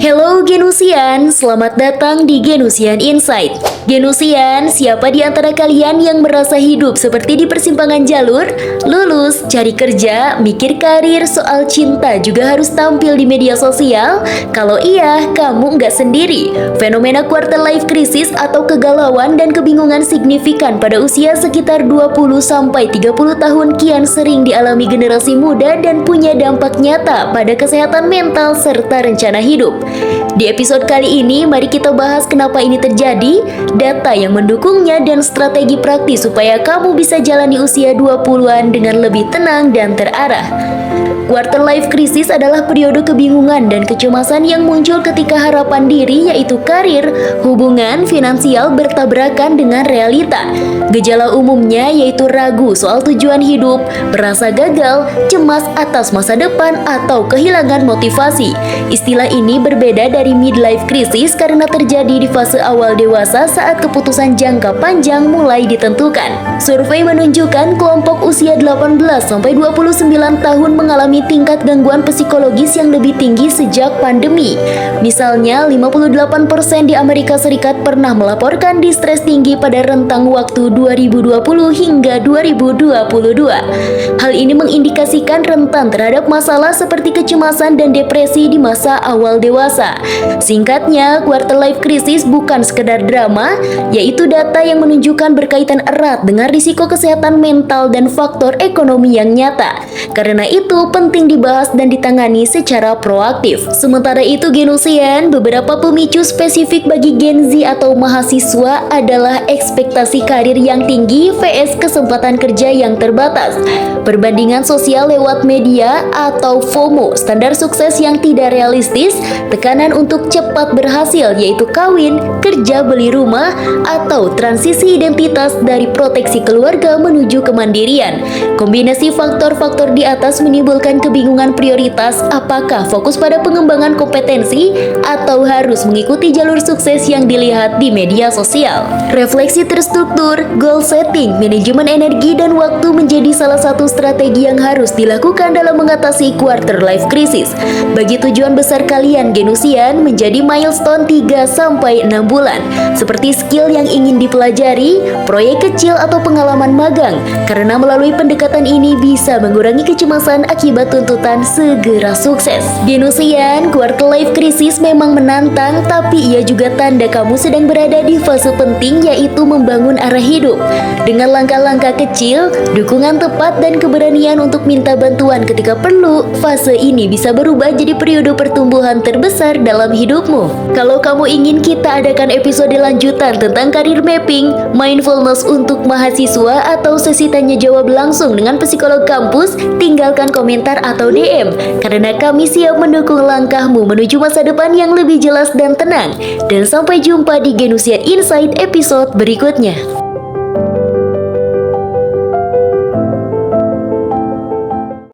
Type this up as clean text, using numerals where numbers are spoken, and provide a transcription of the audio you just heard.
Hello Genusian, selamat datang di Genusian Insight. Genusian, siapa di antara kalian yang merasa hidup seperti di persimpangan jalur? Lulus, cari kerja, mikir karir, soal cinta juga harus tampil di media sosial? Kalau iya, kamu nggak sendiri. Fenomena quarter life crisis atau kegalauan dan kebingungan signifikan pada usia sekitar 20-30 tahun kian sering dialami generasi muda dan punya dampak nyata pada kesehatan mental serta rencana hidup. Di episode kali ini, mari kita bahas kenapa ini terjadi, data yang mendukungnya, dan strategi praktis supaya kamu bisa jalani usia 20-an dengan lebih tenang dan terarah. Quarter life crisis adalah periode kebingungan dan kecemasan yang muncul ketika harapan diri yaitu karir, hubungan, finansial bertabrakan dengan realita. Gejala umumnya yaitu ragu soal tujuan hidup, merasa gagal, cemas atas masa depan, atau kehilangan motivasi. Istilah ini berbeda dari midlife crisis karena terjadi di fase awal dewasa saat keputusan jangka panjang mulai ditentukan. Survei menunjukkan kelompok usia 18-29 tahun mengalami tingkat gangguan psikologis yang lebih tinggi sejak pandemi. Misalnya, 58% di Amerika Serikat pernah melaporkan distres tinggi pada rentang waktu 2020 hingga 2022. Hal ini mengindikasikan rentan terhadap masalah seperti kecemasan dan depresi di masa awal dewasa. Singkatnya, quarter life crisis bukan sekedar drama, yaitu data yang menunjukkan berkaitan erat dengan risiko kesehatan mental dan faktor ekonomi yang nyata. Karena itu, penting dibahas dan ditangani secara proaktif. Sementara itu, Genusian, beberapa pemicu spesifik bagi Gen Z atau mahasiswa adalah ekspektasi karir yang tinggi vs kesempatan kerja yang terbatas, perbandingan sosial lewat media atau FOMO, standar sukses yang tidak realistis, tekanan untuk cepat berhasil yaitu kawin, kerja, beli rumah, atau transisi identitas dari proteksi keluarga menuju kemandirian. Kombinasi faktor-faktor di atas menimbulkan kebingungan prioritas, apakah fokus pada pengembangan kompetensi atau harus mengikuti jalur sukses yang dilihat di media sosial. Refleksi terstruktur, goal setting, manajemen energi dan waktu menjadi salah satu strategi yang harus dilakukan dalam mengatasi quarter life crisis. Bagi tujuan besar kalian Genusian menjadi milestone 3-6 bulan, seperti skill yang ingin dipelajari, proyek kecil atau pengalaman magang, karena melalui pendekatan ini bisa mengurangi kecemasan akibat tuntutan segera sukses. Genusian, quarter life crisis memang menantang, tapi ia juga tanda kamu sedang berada di fase penting yaitu membangun arah hidup. Dengan langkah-langkah kecil, dukungan tepat dan keberanian untuk minta bantuan ketika perlu, fase ini bisa berubah jadi periode pertumbuhan terbesar dalam hidupmu. Kalau kamu ingin kita adakan episode lanjutan tentang karir mapping, mindfulness untuk mahasiswa, atau sesi tanya jawab langsung dengan psikolog kampus, tinggalkan komentar atau DM, karena kami siap mendukung langkahmu menuju masa depan yang lebih jelas dan tenang. Dan sampai jumpa di Genusian Insight episode berikutnya.